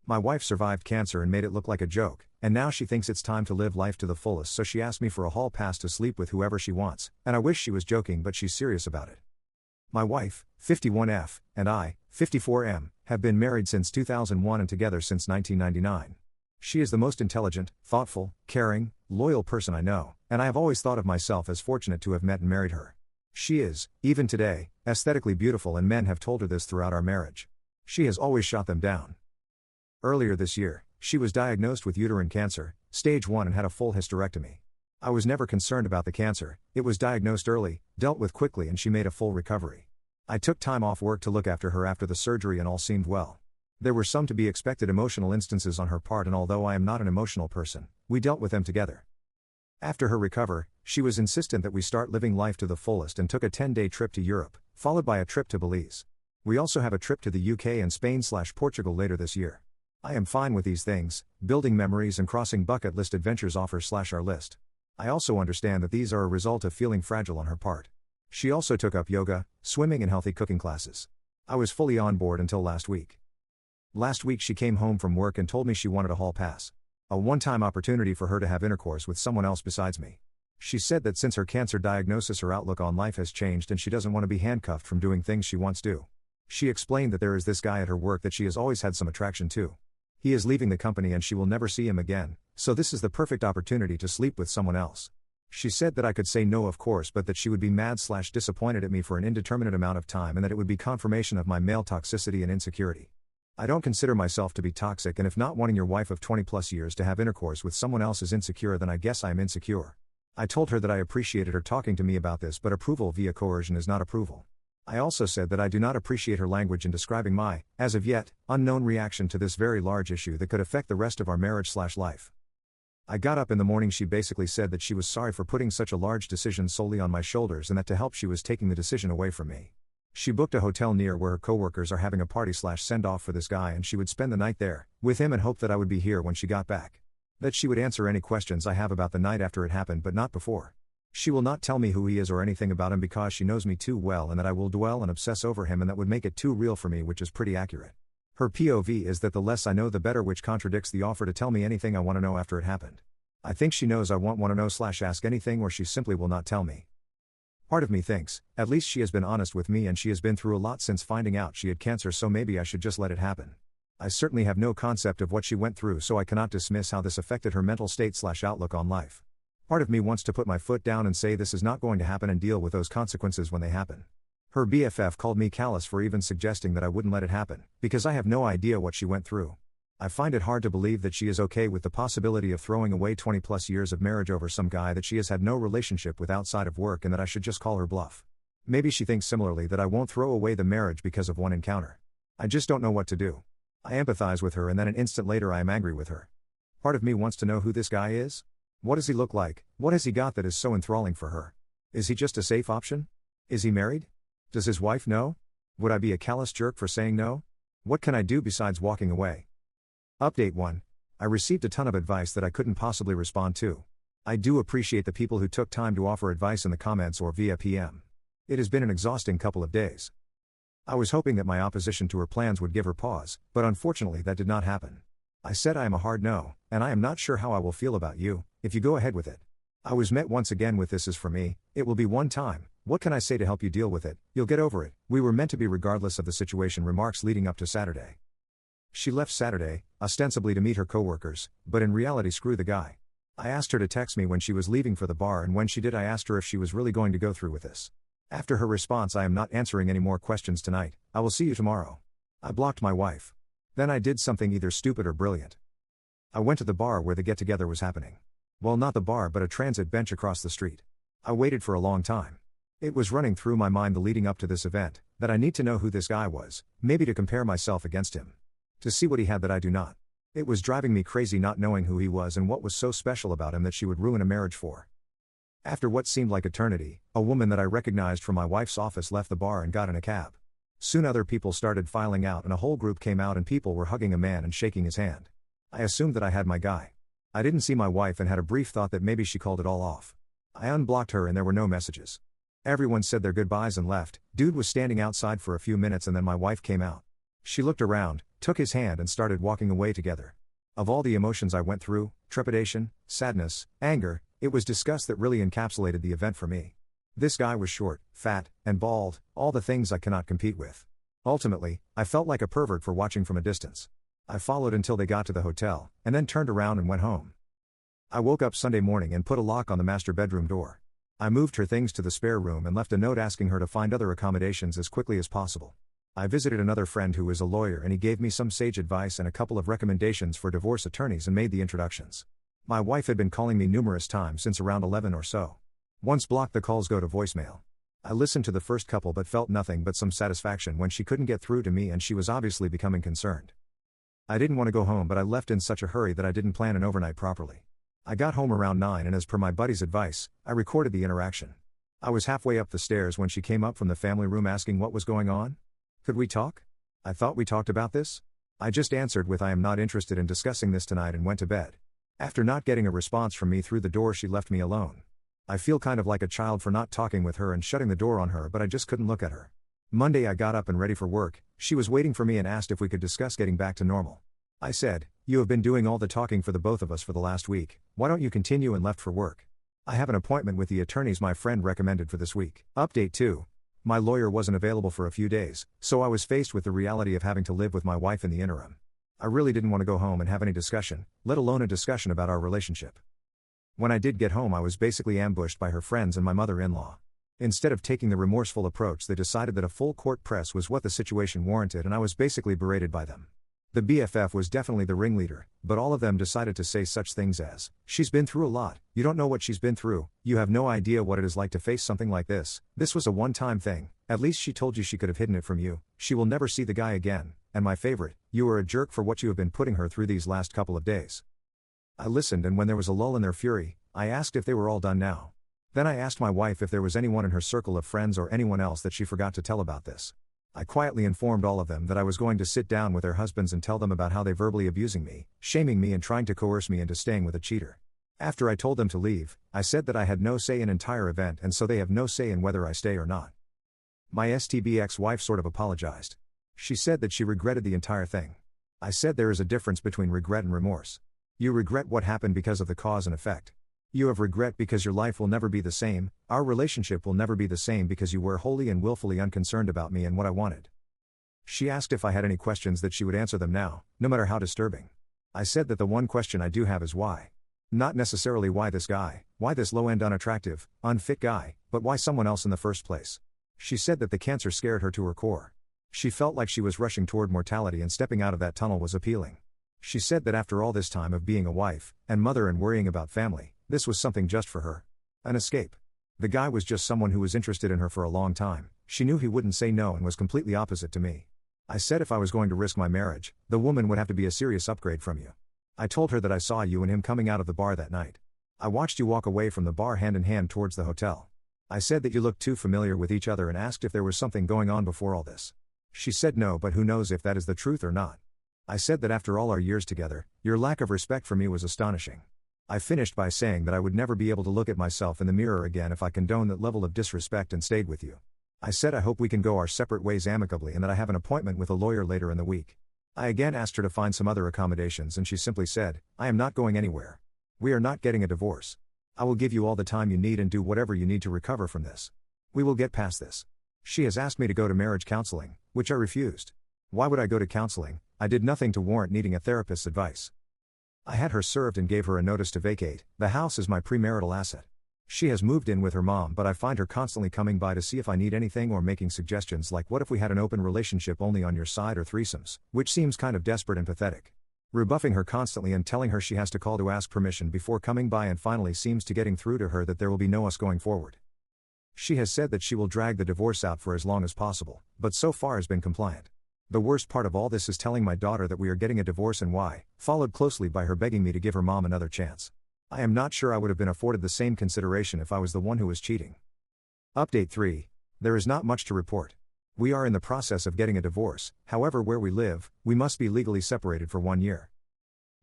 My wife survived cancer and made it look like a joke, and now she thinks it's time to live life to the fullest, so she asked me for a hall pass to sleep with whoever she wants, and I wish she was joking, but she's serious about it. My wife, 51F, and I, 54M, have been married since 2001 and together since 1999. She is the most intelligent, thoughtful, caring, loyal person I know, and I have always thought of myself as fortunate to have met and married her. She is, even today, aesthetically beautiful, and men have told her this throughout our marriage. She has always shot them down. Earlier this year, she was diagnosed with uterine cancer, stage 1, and had a full hysterectomy. I was never concerned about the cancer. It was diagnosed early, dealt with quickly, and she made a full recovery. I took time off work to look after her after the surgery, and all seemed well. There were some to be expected emotional instances on her part, and although I am not an emotional person, we dealt with them together. After her recovery, she was insistent that we start living life to the fullest and took a 10-day trip to Europe, followed by a trip to Belize. We also have a trip to the UK and Spain/Portugal later this year. I am fine with these things, building memories and crossing bucket list adventures off our list. I also understand that these are a result of feeling fragile on her part. She also took up yoga, swimming, and healthy cooking classes. I was fully on board until last week. Last week she came home from work and told me she wanted a hall pass. A one-time opportunity for her to have intercourse with someone else besides me. She said that since her cancer diagnosis, her outlook on life has changed and she doesn't want to be handcuffed from doing things she wants to. She explained that there is this guy at her work that she has always had some attraction to. He is leaving the company and she will never see him again, so this is the perfect opportunity to sleep with someone else. She said that I could say no, of course, but that she would be mad/disappointed at me for an indeterminate amount of time, and that it would be confirmation of my male toxicity and insecurity. I don't consider myself to be toxic, and if not wanting your wife of 20+ years to have intercourse with someone else is insecure, then I guess I am insecure. I told her that I appreciated her talking to me about this, but approval via coercion is not approval. I also said that I do not appreciate her language in describing my, as of yet, unknown reaction to this very large issue that could affect the rest of our marriage/life. I got up in the morning. She basically said that she was sorry for putting such a large decision solely on my shoulders, and that to help she was taking the decision away from me. She booked a hotel near where her coworkers are having a party/send-off for this guy, and she would spend the night there, with him, and hope that I would be here when she got back. That she would answer any questions I have about the night after it happened, but not before. She will not tell me who he is or anything about him because she knows me too well, and that I will dwell and obsess over him, and that would make it too real for me, which is pretty accurate. Her POV is that the less I know the better, which contradicts the offer to tell me anything I want to know after it happened. I think she knows I won't want to know/ask anything, or she simply will not tell me. Part of me thinks, at least she has been honest with me, and she has been through a lot since finding out she had cancer, so maybe I should just let it happen. I certainly have no concept of what she went through, so I cannot dismiss how this affected her mental state/outlook on life. Part of me wants to put my foot down and say this is not going to happen and deal with those consequences when they happen. Her BFF called me callous for even suggesting that I wouldn't let it happen, because I have no idea what she went through. I find it hard to believe that she is okay with the possibility of throwing away 20+ years of marriage over some guy that she has had no relationship with outside of work, and that I should just call her bluff. Maybe she thinks similarly that I won't throw away the marriage because of one encounter. I just don't know what to do. I empathize with her, and then an instant later I am angry with her. Part of me wants to know who this guy is. What does he look like? What has he got that is so enthralling for her? Is he just a safe option? Is he married? Does his wife know? Would I be a callous jerk for saying no? What can I do besides walking away? Update 1. I received a ton of advice that I couldn't possibly respond to. I do appreciate the people who took time to offer advice in the comments or via PM. It has been an exhausting couple of days. I was hoping that my opposition to her plans would give her pause, but unfortunately that did not happen. I said I am a hard no, and I am not sure how I will feel about you, if you go ahead with it. I was met once again with "this is for me, it will be one time, what can I say to help you deal with it, you'll get over it, we were meant to be regardless of the situation" remarks leading up to Saturday. She left Saturday, ostensibly to meet her coworkers, but in reality screw the guy. I asked her to text me when she was leaving for the bar, and when she did I asked her if she was really going to go through with this. After her response, "I am not answering any more questions tonight, I will see you tomorrow." I blocked my wife. Then I did something either stupid or brilliant. I went to the bar where the get-together was happening. Well, not the bar, but a transit bench across the street. I waited for a long time. It was running through my mind the leading up to this event, that I need to know who this guy was, maybe to compare myself against him. To see what he had that I do not. It was driving me crazy not knowing who he was and what was so special about him that she would ruin a marriage for. After what seemed like eternity, a woman that I recognized from my wife's office left the bar and got in a cab. Soon other people started filing out and a whole group came out and people were hugging a man and shaking his hand. I assumed that I had my guy. I didn't see my wife and had a brief thought that maybe she called it all off. I unblocked her and there were no messages. Everyone said their goodbyes and left. Dude was standing outside for a few minutes and then my wife came out. She looked around, took his hand and started walking away together. Of all the emotions I went through, trepidation, sadness, anger, it was disgust that really encapsulated the event for me. This guy was short, fat, and bald, all the things I cannot compete with. Ultimately, I felt like a pervert for watching from a distance. I followed until they got to the hotel, and then turned around and went home. I woke up Sunday morning and put a lock on the master bedroom door. I moved her things to the spare room and left a note asking her to find other accommodations as quickly as possible. I visited another friend who is a lawyer and he gave me some sage advice and a couple of recommendations for divorce attorneys and made the introductions. My wife had been calling me numerous times since around 11 or so. Once blocked, the calls go to voicemail. I listened to the first couple but felt nothing but some satisfaction when she couldn't get through to me and she was obviously becoming concerned. I didn't want to go home but I left in such a hurry that I didn't plan an overnight properly. I got home around 9 and as per my buddy's advice, I recorded the interaction. I was halfway up the stairs when she came up from the family room asking what was going on. Could we talk? I thought we talked about this. I just answered with I am not interested in discussing this tonight and went to bed. After not getting a response from me through the door, she left me alone. I feel kind of like a child for not talking with her and shutting the door on her, but I just couldn't look at her. Monday I got up and ready for work. She was waiting for me and asked if we could discuss getting back to normal. I said, "You have been doing all the talking for the both of us for the last week, why don't you continue?" and left for work. I have an appointment with the attorneys my friend recommended for this week. Update 2. My lawyer wasn't available for a few days, so I was faced with the reality of having to live with my wife in the interim. I really didn't want to go home and have any discussion, let alone a discussion about our relationship. When I did get home, I was basically ambushed by her friends and my mother-in-law. Instead of taking the remorseful approach, they decided that a full court press was what the situation warranted and I was basically berated by them. The BFF was definitely the ringleader, but all of them decided to say such things as, "She's been through a lot, you don't know what she's been through, you have no idea what it is like to face something like this was a one-time thing, at least she told you she could have hidden it from you, she will never see the guy again, and my favorite, you are a jerk for what you have been putting her through these last couple of days." I listened and when there was a lull in their fury, I asked if they were all done now. Then I asked my wife if there was anyone in her circle of friends or anyone else that she forgot to tell about this. I quietly informed all of them that I was going to sit down with their husbands and tell them about how they verbally abusing me, shaming me and trying to coerce me into staying with a cheater. After I told them to leave, I said that I had no say in entire event and so they have no say in whether I stay or not. My STB ex-wife sort of apologized. She said that she regretted the entire thing. I said there is a difference between regret and remorse. You regret what happened because of the cause and effect. You have regret because your life will never be the same, our relationship will never be the same because you were wholly and willfully unconcerned about me and what I wanted. She asked if I had any questions that she would answer them now, no matter how disturbing. I said that the one question I do have is why. Not necessarily why this guy, why this low-end unattractive, unfit guy, but why someone else in the first place. She said that the cancer scared her to her core. She felt like she was rushing toward mortality and stepping out of that tunnel was appealing. She said that after all this time of being a wife, and mother and worrying about family, this was something just for her. An escape. The guy was just someone who was interested in her for a long time, she knew he wouldn't say no and was completely opposite to me. I said if I was going to risk my marriage, the woman would have to be a serious upgrade from you. I told her that I saw you and him coming out of the bar that night. I watched you walk away from the bar hand in hand towards the hotel. I said that you looked too familiar with each other and asked if there was something going on before all this. She said no, but who knows if that is the truth or not. I said that after all our years together, your lack of respect for me was astonishing. I finished by saying that I would never be able to look at myself in the mirror again if I condoned that level of disrespect and stayed with you. I said I hope we can go our separate ways amicably and that I have an appointment with a lawyer later in the week. I again asked her to find some other accommodations and she simply said, "I am not going anywhere. We are not getting a divorce. I will give you all the time you need and do whatever you need to recover from this. We will get past this." She has asked me to go to marriage counseling, which I refused. Why would I go to counseling? I did nothing to warrant needing a therapist's advice. I had her served and gave her a notice to vacate. The house is my premarital asset. She has moved in with her mom, but I find her constantly coming by to see if I need anything or making suggestions like what if we had an open relationship only on your side or threesomes, which seems kind of desperate and pathetic. Rebuffing her constantly and telling her she has to call to ask permission before coming by and finally seems to getting through to her that there will be no us going forward. She has said that she will drag the divorce out for as long as possible, but so far has been compliant. The worst part of all this is telling my daughter that we are getting a divorce and why, followed closely by her begging me to give her mom another chance. I am not sure I would have been afforded the same consideration if I was the one who was cheating. Update 3. There is not much to report. We are in the process of getting a divorce, however where we live, we must be legally separated for 1 year.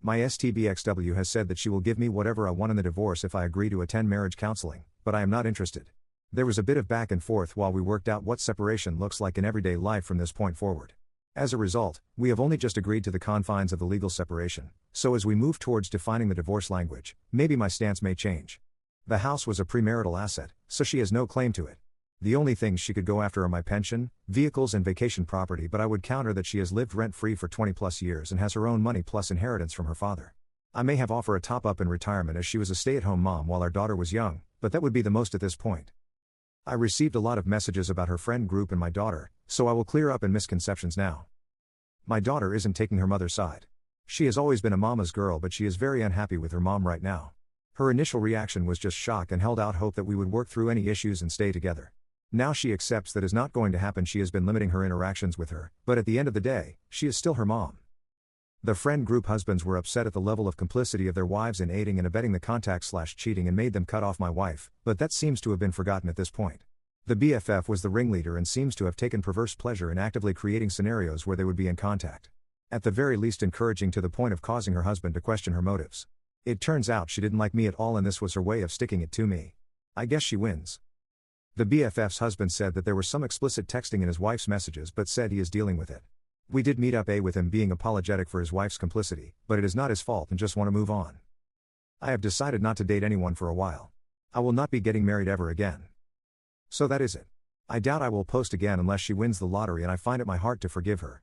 My STBXW has said that she will give me whatever I want in the divorce if I agree to attend marriage counseling, but I am not interested. There was a bit of back and forth while we worked out what separation looks like in everyday life from this point forward. As a result, we have only just agreed to the confines of the legal separation, so as we move towards defining the divorce language, maybe my stance may change. The house was a premarital asset, so she has no claim to it. The only things she could go after are my pension, vehicles and vacation property, but I would counter that she has lived rent-free for 20 plus years and has her own money plus inheritance from her father. I may have offer a top-up in retirement as she was a stay-at-home mom while our daughter was young, but that would be the most at this point. I received a lot of messages about her friend group and my daughter, so I will clear up any misconceptions now. My daughter isn't taking her mother's side. She has always been a mama's girl, but she is very unhappy with her mom right now. Her initial reaction was just shock and held out hope that we would work through any issues and stay together. Now she accepts that is not going to happen. She has been limiting her interactions with her, but at the end of the day, she is still her mom. The friend group husbands were upset at the level of complicity of their wives in aiding and abetting the contact/cheating and made them cut off my wife, but that seems to have been forgotten at this point. The BFF was the ringleader and seems to have taken perverse pleasure in actively creating scenarios where they would be in contact. At the very least encouraging to the point of causing her husband to question her motives. It turns out she didn't like me at all and this was her way of sticking it to me. I guess she wins. The BFF's husband said that there was some explicit texting in his wife's messages but said he is dealing with it. We did meet up with him being apologetic for his wife's complicity, but it is not his fault and just want to move on. I have decided not to date anyone for a while. I will not be getting married ever again. So that is it. I doubt I will post again unless she wins the lottery and I find it my heart to forgive her.